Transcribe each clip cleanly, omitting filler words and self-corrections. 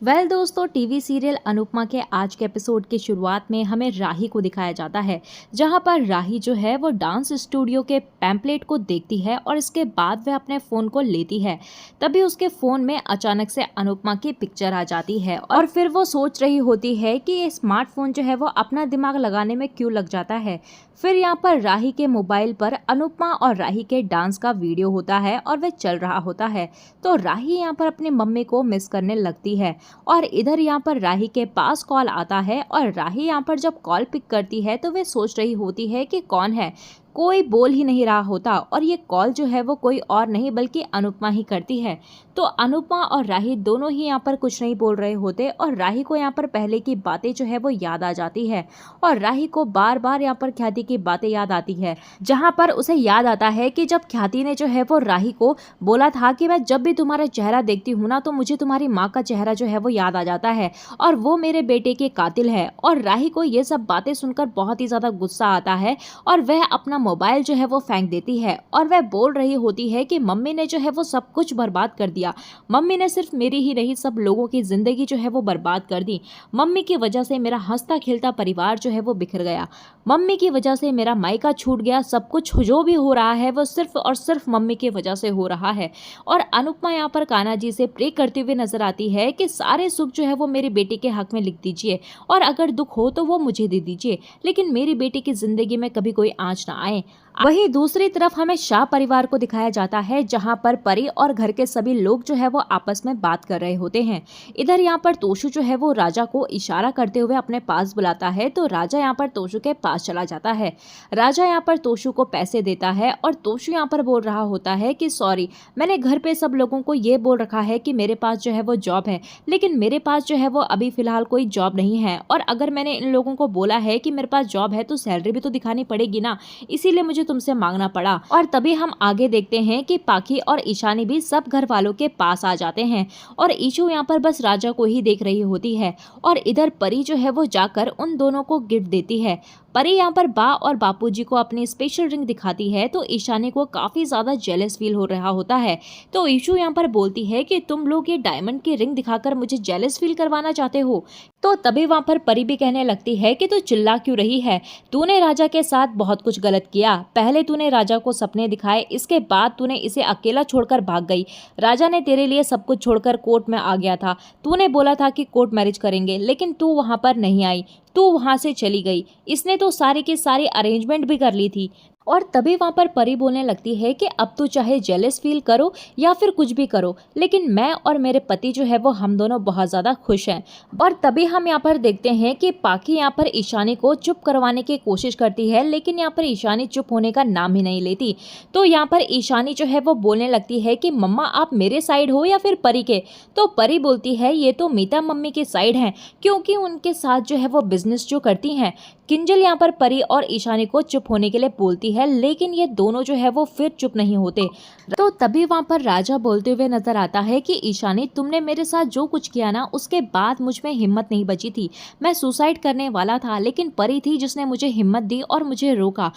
दोस्तों, TV serial Anupama के आज के एपिसोड की शुरुआत में हमें राही को दिखाया जाता है, जहां पर राही जो है वो डांस स्टूडियो के पैम्पलेट को देखती है और इसके बाद वह अपने फ़ोन को लेती है। तभी उसके फ़ोन में अचानक से अनुपमा की पिक्चर आ जाती है और फिर वो सोच रही होती है कि ये स्मार्टफोन जो है वो अपना दिमाग लगाने में क्यों लग जाता है। फिर यहाँ पर राही के मोबाइल पर अनुपमा और राही के डांस का वीडियो होता है और वह चल रहा होता है। तो राही यहाँ पर अपनी मम्मी को मिस करने लगती है और इधर यहाँ पर राही के पास कॉल आता है और राही यहाँ पर जब कॉल पिक करती है तो वे सोच रही होती है कि कौन है। कोई बोल ही नहीं रहा होता और ये कॉल जो है वो कोई और नहीं बल्कि अनुपमा ही करती है। तो अनुपमा और राही दोनों ही यहाँ पर कुछ नहीं बोल रहे होते और राही को यहाँ पर पहले की बातें जो है वो याद आ जाती है और राही को बार बार यहाँ पर ख्याति की बातें याद आती है, जहाँ पर उसे याद आता है कि जब ख्याति ने जो है वो राही को बोला था कि मैं जब भी तुम्हारा चेहरा देखती हूँ ना तो मुझे तुम्हारी माँ का चेहरा जो है वो याद आ जाता है और वो मेरे बेटे के कातिल है। और राही को ये सब बातें सुनकर बहुत ही ज्यादा गुस्सा आता है और वह अपना मोबाइल जो है वो फेंक देती है और वह बोल रही होती है कि मम्मी ने जो है वो सब कुछ बर्बाद कर दिया। मम्मी ने सिर्फ मेरी ही नहीं सब लोगों की जिंदगी जो है वो बर्बाद कर दी। मम्मी की वजह से मेरा हंसता खेलता परिवार जो है वो बिखर गया। मम्मी की वजह से मेरा मायका छूट गया। सब कुछ जो भी हो रहा है वो सिर्फ और सिर्फ मम्मी की वजह से हो रहा है। और अनुपमा यहाँ पर कान्हा जी से प्रे करते हुए नजर आती है कि सारे सुख जो है वो मेरी बेटी के हक में लिख दीजिए और अगर दुख हो तो वो मुझे दे दीजिए, लेकिन मेरी बेटी की जिंदगी में कभी कोई आंच ना आए। वहीं दूसरी तरफ हमें शाह परिवार को दिखाया जाता है, जहां पर परी और घर के सभी लोग जो है वो आपस में बात कर रहे होते हैं। इधर यहाँ पर तोशु जो है वो राजा को इशारा करते हुए अपने पास बुलाता है, तो राजा यहाँ पर तोशु के पास चला जाता है। राजा यहाँ पर तोशु को पैसे देता है और तोशु यहाँ पर बोल रहा होता है कि सॉरी, मैंने घर पे सब लोगों को ये बोल रखा है कि मेरे पास जो है वो जॉब है, लेकिन मेरे पास जो है वो अभी फिलहाल कोई जॉब नहीं है और अगर मैंने इन लोगों को बोला है कि मेरे पास जॉब है तो सैलरी भी तो दिखानी पड़ेगी ना, इसीलिए मुझे तुमसे मांगना पड़ा। और तभी हम आगे देखते हैं कि पाखी और ईशानी भी सब घर वालों के पास आ जाते हैं और ईशू यहाँ पर बस राजा को ही देख रही होती है और इधर परी जो है वो जाकर उन दोनों को गिफ्ट देती है। परी यहाँ पर बा और बापूजी को अपनी स्पेशल रिंग दिखाती है तो ईशानी को काफी ज्यादा जेलस फील हो रहा होता है। तो ईशू यहाँ पर बोलती है कि तुम लोग ये डायमंड की रिंग दिखाकर मुझे जेलस फील करवाना चाहते हो। तो तभी वहाँ पर परी भी कहने लगती है कि तू चिल्ला क्यों रही है, तूने राजा के साथ बहुत कुछ गलत किया। पहले तूने राजा को सपने दिखाए, इसके बाद तूने इसे अकेला छोड़कर भाग गई। राजा ने तेरे लिए सब कुछ छोड़कर कोर्ट में आ गया था। तूने बोला था कि कोर्ट मैरिज करेंगे, लेकिन तू वहां पर नहीं आई, तू वहां से चली गई। इसने तो सारी की सारी अरेंजमेंट भी कर ली थी। और तभी वहां पर परी बोलने लगती है कि अब तो चाहे जेलस फील करो या फिर कुछ भी करो, लेकिन मैं और मेरे पति जो है वो हम दोनों बहुत ज्यादा खुश हैं। और तभी हम यहाँ पर देखते हैं कि पाखी यहाँ पर ईशानी को चुप करवाने की कोशिश करती है, लेकिन यहाँ पर ईशानी चुप होने का नाम ही नहीं लेती। तो यहाँ पर ईशानी जो है वो बोलने लगती है कि मम्मा आप मेरे साइड हो या फिर परी के। तो परी बोलती है ये तो मीता मम्मी के साइड हैं, क्योंकि उनके साथ जो है वो बिजनेस जो करती हैं। किंजल यहाँ पर परी और ईशानी को चुप होने के लिए बोलती है, लेकिन ये दोनों जो है वो फिर चुप नहीं होते। तो तभी वहाँ पर राजा बोलते हुए नजर आता है कि ईशानी तुमने मेरे साथ जो कुछ किया ना उसके बाद मुझ में हिम्मत नहीं बची थी। मैं सुसाइड करने वाला था, लेकिन परी थी जिसने मुझे हिम्मत दी और मुझे रोका।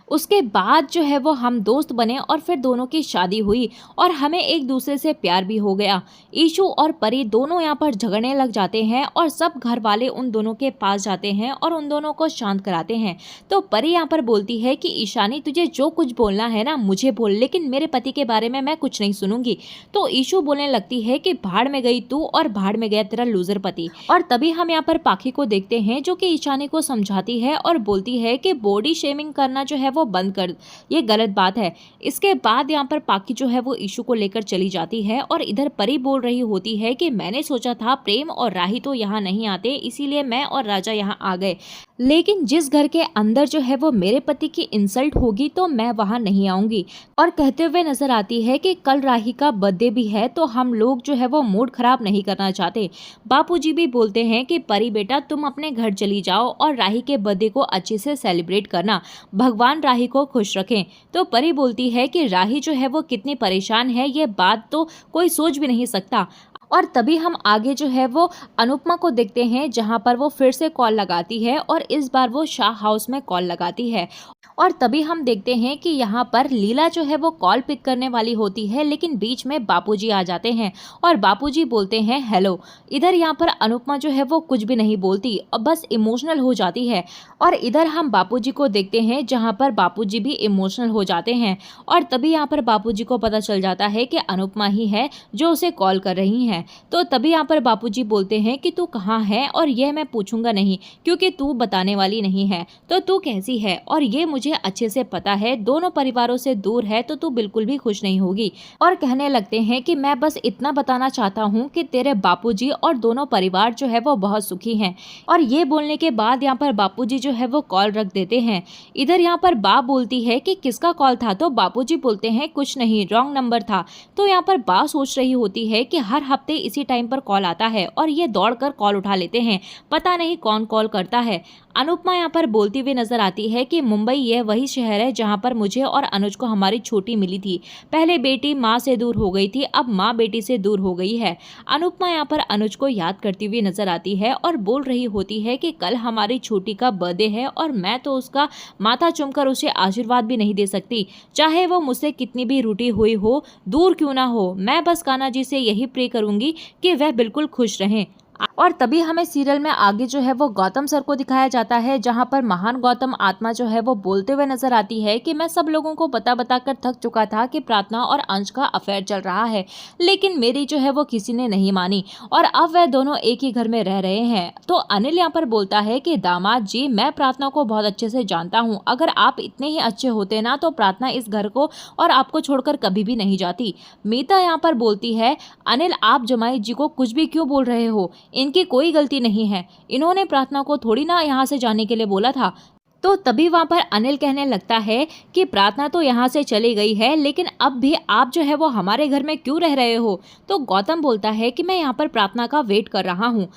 उसके बाद जो है वो हम दोस्त बने और फिर दोनों की शादी हुई और हमें एक दूसरे से प्यार भी हो गया। ईशू और परी दोनों यहाँ पर झगड़ने लग जाते हैं और सब घर वाले उन दोनों के पास जाते हैं और उन दोनों को शांत कराते हैं। तो परी यहाँ पर बोलती है कि ईशानी तुझे जो कुछ बोलना है ना मुझे बोल, लेकिन मेरे पति के बारे में मैं कुछ नहीं सुनूंगी। तो ईशू बोलने लगती है कि भाड़ में गई तू और भाड़ में गया तेरा लूजर पति। और तभी हम यहाँ पर पाखी को देखते हैं जो कि ईशानी को समझाती है और बोलती है कि बॉडी शेमिंग करना जो है वो बंद कर, ये गलत बात है। इसके बाद यहाँ पर पाखी जो है वो ईशू को लेकर चली जाती है और इधर परी बोल रही होती है कि मैंने सोचा था प्रेम और राही तो यहाँ नहीं आते, इसीलिए मैं और राजा यहाँ आ गए, लेकिन जिस घर के अंदर जो है वो मेरे पति की इंसल्ट होगी तो मैं वहां नहीं आऊंगी। और कहते हुए नजर आती है कि कल राही का बर्थडे भी है तो हम लोग जो है वो मूड खराब नहीं करना चाहते। बापूजी भी बोलते हैं कि परी बेटा तुम अपने घर चली जाओ और राही के बर्थडे को अच्छे से सेलिब्रेट करना, भगवान राही को खुश रखें। तो परी बोलती है कि राही जो है वो कितनी परेशान है ये बात तो कोई सोच भी नहीं सकता। और तभी हम आगे जो है वो अनुपमा को देखते हैं, जहाँ पर वो फिर से कॉल लगाती है और इस बार वो शाह हाउस में कॉल लगाती है। और तभी हम देखते हैं कि यहाँ पर लीला जो है वो कॉल पिक करने वाली होती है, लेकिन बीच में बापूजी आ जाते हैं और बापूजी बोलते हैं हेलो। इधर यहाँ पर अनुपमा जो है वो कुछ भी नहीं बोलती और बस इमोशनल हो जाती है। और इधर हम बापूजी को देखते हैं, जहाँ पर बापूजी भी इमोशनल हो जाते हैं। और तभी यहाँ पर बापूजी को पता चल जाता है कि अनुपमा ही है जो उसे कॉल कर रही हैं। तो तभी यहाँ पर बापूजी बोलते हैं कि तू कहाँ है, और यह मैं पूछूंगा नहीं क्योंकि तू बताने वाली नहीं है, तो तू कैसी है और ये मुझे अच्छे से पता है। दोनों परिवारों से दूर है तो तू बिल्कुल भी खुश नहीं होगी। और कहने लगते हैं कि मैं बस इतना बताना चाहता हूँ कि तेरे बापूजी और दोनों परिवार जो है वो बहुत सुखी हैं। और ये बोलने के बाद यहाँ पर बापूजी जो है वो कॉल रख देते हैं। इधर यहाँ पर बा बोलती है कि किसका कॉल था, तो बापूजी बोलते हैं कुछ नहीं, रॉन्ग नंबर था। तो यहाँ पर बा सोच रही होती है कि हर हफ्ते इसी टाइम पर कॉल आता है और ये दौड़कर कॉल उठा लेते हैं, पता नहीं कौन कॉल करता है। अनुपमा यहाँ पर बोलती हुई नजर आती है कि मुंबई यह वही शहर है जहाँ पर मुझे और अनुज को हमारी छोटी मिली थी। पहले बेटी माँ से दूर हो गई थी, अब माँ बेटी से दूर हो गई है। अनुपमा यहाँ पर अनुज को याद करती हुई नजर आती है और बोल रही होती है कि कल हमारी छोटी का बर्थडे है और मैं तो उसका माथा चूमकर उसे आशीर्वाद भी नहीं दे सकती, चाहे वो मुझसे कितनी भी रूठी हुई हो, दूर क्यों ना हो। मैं बस कान्हा जी से यही प्रे करूंगी कि वह बिल्कुल खुश रहें। और तभी हमें सीरियल में आगे जो है वो गौतम सर को दिखाया जाता है, जहां पर महान गौतम आत्मा जो है वो बोलते हुए नजर आती है कि मैं सब लोगों को बता बता कर थक चुका था कि प्रार्थना और अंश का अफेयर चल रहा है, लेकिन मेरी जो है वो किसी ने नहीं मानी और अब वह दोनों एक ही घर में रह रहे हैं। तो अनिल यहाँ पर बोलता है कि दामाद जी, मैं प्रार्थना को बहुत अच्छे से जानता हूँ, अगर आप इतने ही अच्छे होते ना तो प्रार्थना इस घर को और आपको छोड़कर कभी भी नहीं जाती। मीता यहाँ पर बोलती है अनिल, आप जमाई जी को कुछ भी क्यों बोल रहे हो, इनकी कोई गलती नहीं है, इन्होंने प्रार्थना को थोड़ी ना यहाँ से जाने के लिए बोला था। तो तभी वहां पर अनिल कहने लगता है कि प्रार्थना तो यहाँ से चली गई है, लेकिन अब भी आप जो है वो हमारे घर में क्यों रह रहे हो। तो गौतम बोलता है कि मैं यहाँ पर प्रार्थना का वेट कर रहा हूँ।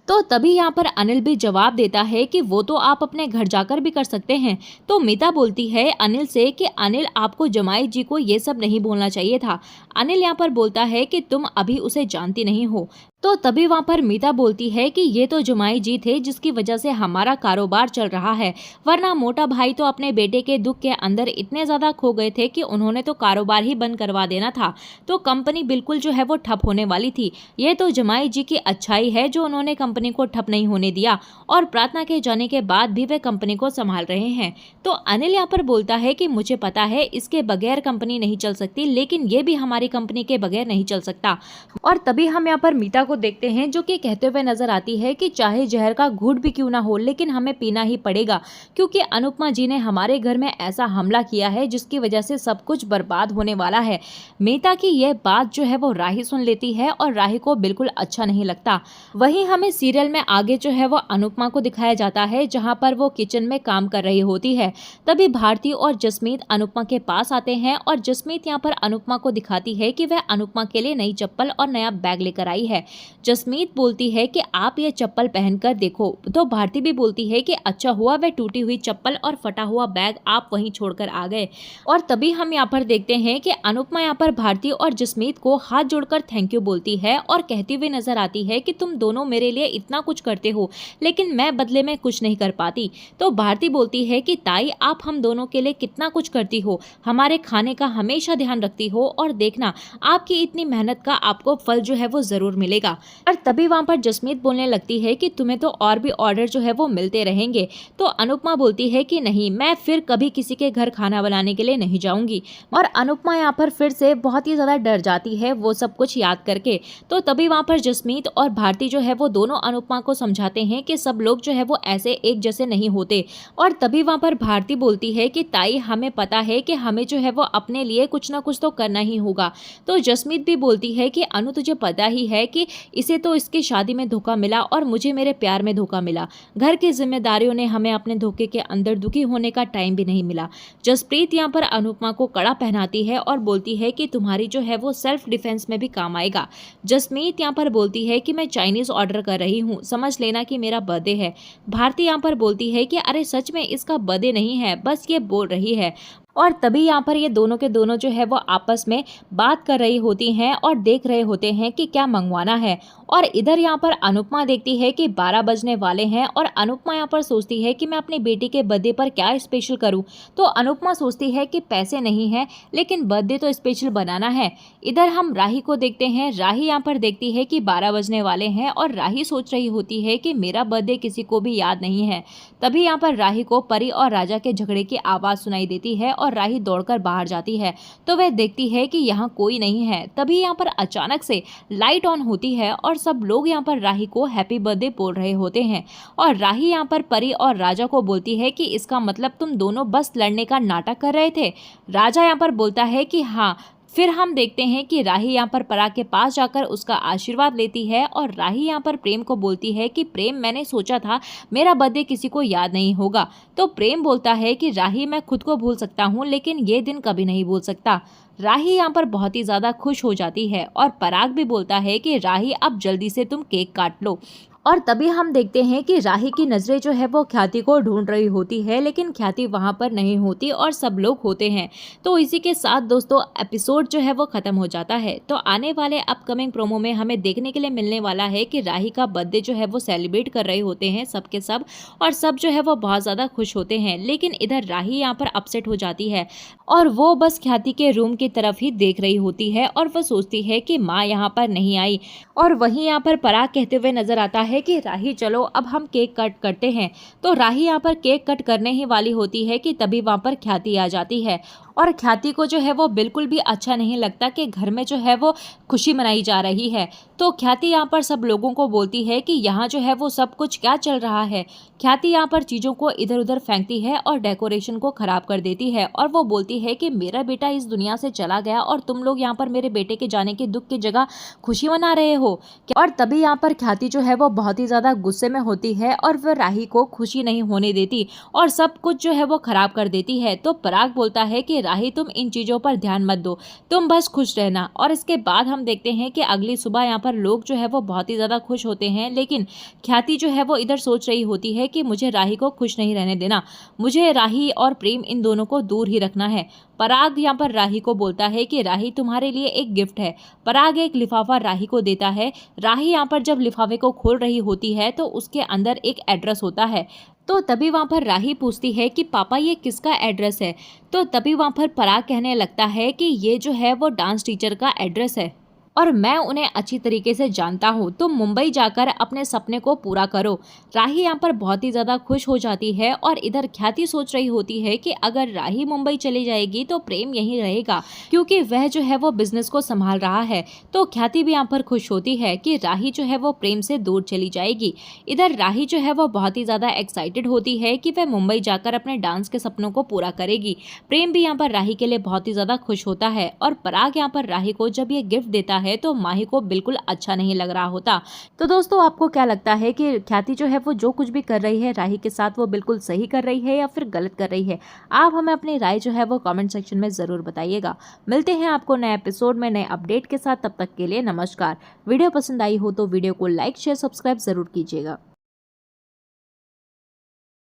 तो तभी यहाँ पर अनिल भी जवाब देता है कि वो तो आप अपने घर जाकर भी कर सकते हैं। तो मीता बोलती है अनिल से कि अनिल, आपको जमाई जी को ये सब नहीं बोलना चाहिए था। अनिल यहाँ पर बोलता है कि तुम अभी उसे जानती नहीं हो। तो तभी वहाँ पर मीता बोलती है कि ये तो जमाई जी थे जिसकी वजह से हमारा कारोबार चल रहा है, वरना मोटा भाई तो अपने बेटे के दुख के अंदर इतने ज़्यादा खो गए थे कि उन्होंने तो कारोबार ही बंद करवा देना था, तो कंपनी बिल्कुल जो है वो ठप होने वाली थी। ये तो जमाई जी की अच्छाई है जो उन्होंने कंपनी को ठप नहीं होने दिया और प्रार्थना के जाने के बाद भी वे कंपनी को संभाल रहे हैं। तो अनिल यहाँ पर बोलता है कि मुझे पता है इसके बगैर कंपनी नहीं चल सकती, लेकिन ये भी हमारी कंपनी के बगैर नहीं चल सकता। और तभी हम यहाँ पर मीता को देखते हैं जो कि कहते हुए नजर आती है कि चाहे जहर का घूंट भी क्यों ना हो, लेकिन हमें पीना ही पड़ेगा, क्योंकि अनुपमा जी ने हमारे घर में ऐसा हमला किया है जिसकी वजह से सब कुछ बर्बाद होने वाला है। मीता की यह बात जो है वो राही सुन लेती है और राही को बिल्कुल अच्छा नहीं लगता। वहीं हमें सीरियल में आगे जो है वो अनुपमा को दिखाया जाता है, जहां पर वो किचन में काम कर रही होती है। तभी भारती और जसमीत अनुपमा के पास आते हैं और जसमीत यहाँ पर अनुपमा को दिखाती है कि वह अनुपमा के लिए नई चप्पल और नया बैग लेकर आई है। जसमीत बोलती है कि आप ये चप्पल पहनकर देखो, तो भारती भी बोलती है कि अच्छा हुआ वह टूटी हुई चप्पल और फटा हुआ बैग आप वहीं छोड़कर आ गए। और तभी हम यहाँ पर देखते हैं कि अनुपमा यहाँ पर भारती और जसमीत को हाथ जोड़कर थैंक यू बोलती है और कहती हुई नजर आती है कि तुम दोनों मेरे लिए इतना कुछ करते हो, लेकिन मैं बदले में कुछ नहीं कर पाती। तो भारती बोलती है कि ताई, आप हम दोनों के लिए कितना कुछ करती हो, हमारे खाने का हमेशा ध्यान रखती हो, और देखना आपकी इतनी मेहनत का आपको फल जो है वो जरूर मिलेगा। और तभी वहां पर जसमीत बोलने लगती है कि तुम्हें तो और भी ऑर्डर जो है वो मिलते रहेंगे। तो अनुपमा बोलती है कि नहीं, मैं फिर कभी किसी के घर खाना बनाने के लिए नहीं जाऊंगी। और अनुपमा यहाँ पर फिर से बहुत ही ज्यादा डर जाती है वो सब कुछ याद करके। तो तभी वहां पर जसमीत और भारती जो है वो दोनों अनुपमा को समझाते हैं कि सब लोग जो है वो ऐसे एक जैसे नहीं होते। और तभी वहां पर भारती बोलती है कि ताई, हमें पता है कि हमें जो है वो अपने लिए कुछ ना कुछ तो करना ही होगा। तो जसमीत भी बोलती है कि अनु, तुझे पता ही है कि इसे तो इसकी शादी में धोखा मिला और मुझे मेरे प्यार में धोखा मिला। घर की जिम्मेदारियों ने हमें अपने धोखे के अंदर दुखी होने का टाइम भी नहीं मिला। जसप्रीत यहाँ पर अनुपमा को कड़ा पहनाती है और बोलती है कि तुम्हारी जो है वो सेल्फ डिफेंस में भी काम आएगा। जसमीत यहाँ पर बोलती है कि मैं चाइनीज ऑर्डर कर रही हूँ, समझ लेना कि मेरा बर्थडे है। भारती यहाँ पर बोलती है कि अरे सच में इसका बर्थडे नहीं है, बस ये बोल रही है। और तभी यहाँ पर ये दोनों के दोनों जो है वो आपस में बात कर रही होती हैं और देख रहे होते हैं कि क्या मंगवाना है। और इधर यहाँ पर अनुपमा देखती है कि 12 बजने वाले हैं और अनुपमा यहाँ पर सोचती है कि मैं अपनी बेटी के बर्थडे पर क्या स्पेशल करूँ। तो अनुपमा सोचती है कि पैसे नहीं हैं लेकिन बर्थडे तो स्पेशल बनाना है। इधर हम राही को देखते हैं। राही यहाँ पर देखती है कि 12 बजने वाले हैं और राही सोच रही होती है कि मेरा बर्थडे किसी को भी याद नहीं है। तभी यहाँ पर राही को परी और राजा के झगड़े की आवाज़ सुनाई देती है और राही दौड़कर बाहर जाती है तो वह देखती है कि यहाँ कोई नहीं है। तभी यहाँ पर अचानक से लाइट ऑन होती है और सब लोग यहाँ पर राही को हैप्पी बर्थडे बोल रहे होते हैं। और राही यहाँ पर परी और राजा को बोलती है कि इसका मतलब तुम दोनों बस लड़ने का नाटक कर रहे थे। राजा यहाँ पर बोलता है कि हाँ। फिर हम देखते हैं कि राही यहाँ पर पराग के पास जाकर उसका आशीर्वाद लेती है और राही यहाँ पर प्रेम को बोलती है कि प्रेम, मैंने सोचा था मेरा बर्थडे किसी को याद नहीं होगा। तो प्रेम बोलता है कि राही, मैं खुद को भूल सकता हूँ लेकिन ये दिन कभी नहीं भूल सकता। राही यहाँ पर बहुत ही ज़्यादा खुश हो जाती है और पराग भी बोलता है कि राही, अब जल्दी से तुम केक काट लो। और तभी हम देखते हैं कि राही की नज़रें जो है वो ख्याति को ढूंढ रही होती है लेकिन ख्याति वहाँ पर नहीं होती और सब लोग होते हैं। तो इसी के साथ दोस्तों एपिसोड जो है वो ख़त्म हो जाता है। तो आने वाले अपकमिंग प्रोमो में हमें देखने के लिए मिलने वाला है कि राही का बर्थडे जो है वो सेलिब्रेट कर रहे होते हैं सबके सब और सब जो है वो बहुत ज़्यादा खुश होते हैं। लेकिन इधर राही यहाँ पर अपसेट हो जाती है और वो बस ख्याति के रूम की तरफ ही देख रही होती है और वह सोचती है कि माँ यहाँ पर नहीं आई। और वहीं यहाँ पर पराग कहते हुए नजर आता है कि राही चलो अब हम केक कट करते हैं। तो राही यहाँ पर केक कट करने ही वाली होती है कि तभी वहाँ पर ख्याति आ जाती है और ख्याति को जो है वो बिल्कुल भी अच्छा नहीं लगता कि घर में जो है वो खुशी मनाई जा रही है। तो ख्याति यहाँ पर सब लोगों को बोलती है कि यहाँ जो है वो सब कुछ क्या चल रहा है। ख्याति यहाँ पर चीज़ों को इधर उधर फेंकती है और डेकोरेशन को खराब कर देती है और वो बोलती है कि मेरा बेटा इस दुनिया से चला गया और तुम लोग यहाँ पर मेरे बेटे के जाने के दुख की जगह खुशी मना रहे हो। और तभी यहाँ पर ख्याति जो है वो बहुत ही ज़्यादा गुस्से में होती है और वह राही को खुशी नहीं होने देती और सब कुछ जो है वो खराब कर देती है। तो पराग बोलता है कि राही, तुम इन चीज़ों पर ध्यान मत दो, तुम बस खुश रहना। और इसके बाद हम देखते हैं कि अगली सुबह यहाँ पर लोग जो है वो बहुत ही ज़्यादा खुश होते हैं लेकिन ख्याति जो है वो इधर सोच रही होती है कि मुझे राही को खुश नहीं रहने देना, मुझे राही और प्रेम इन दोनों को दूर ही रखना है। पराग यहाँ पर राही को बोलता है कि राही, तुम्हारे लिए एक गिफ्ट है। पराग एक लिफाफा राही को देता है। राही यहाँ पर जब लिफाफे को खोल रही होती है तो उसके अंदर एक एड्रेस होता है। तो तभी वहाँ पर राही पूछती है कि पापा ये किसका एड्रेस है। तो तभी वहाँ पर पराग कहने लगता है कि ये जो है वो डांस टीचर का एड्रेस है और मैं उन्हें अच्छी तरीके से जानता हूँ, तो मुंबई जाकर अपने सपने को पूरा करो। राही यहाँ पर बहुत ही ज़्यादा खुश हो जाती है और इधर ख्याति सोच रही होती है कि अगर राही मुंबई चली जाएगी तो प्रेम यहीं रहेगा क्योंकि वह जो है वो बिजनेस को संभाल रहा है। तो ख्याति भी यहाँ पर खुश होती है कि राही जो है वो प्रेम से दूर चली जाएगी। इधर राही जो है वो बहुत ही ज़्यादा एक्साइटेड होती है कि वह मुंबई जाकर अपने डांस के सपनों को पूरा करेगी। प्रेम भी यहाँ पर राही के लिए बहुत ही ज़्यादा खुश होता है और पराग यहाँ पर राही को जब ये गिफ्ट देता है तो माही को बिल्कुल अच्छा नहीं लग रहा होता। तो दोस्तों आपको क्या लगता है कि ख्याति जो है वो जो कुछ भी कर रही है राही के साथ वो बिल्कुल सही कर रही है या फिर गलत कर रही है? आप हमें अपनी राय जो है वो कमेंट सेक्शन में ज़रूर बताइएगा। मिलते हैं आपको नए एपिसोड में नए अपडेट के साथ, तब तक के लिए नमस्कार। वीडियो पसंद आई हो तो वीडियो को लाइक शेयर सब्सक्राइब ज़रूर कीजिएगा।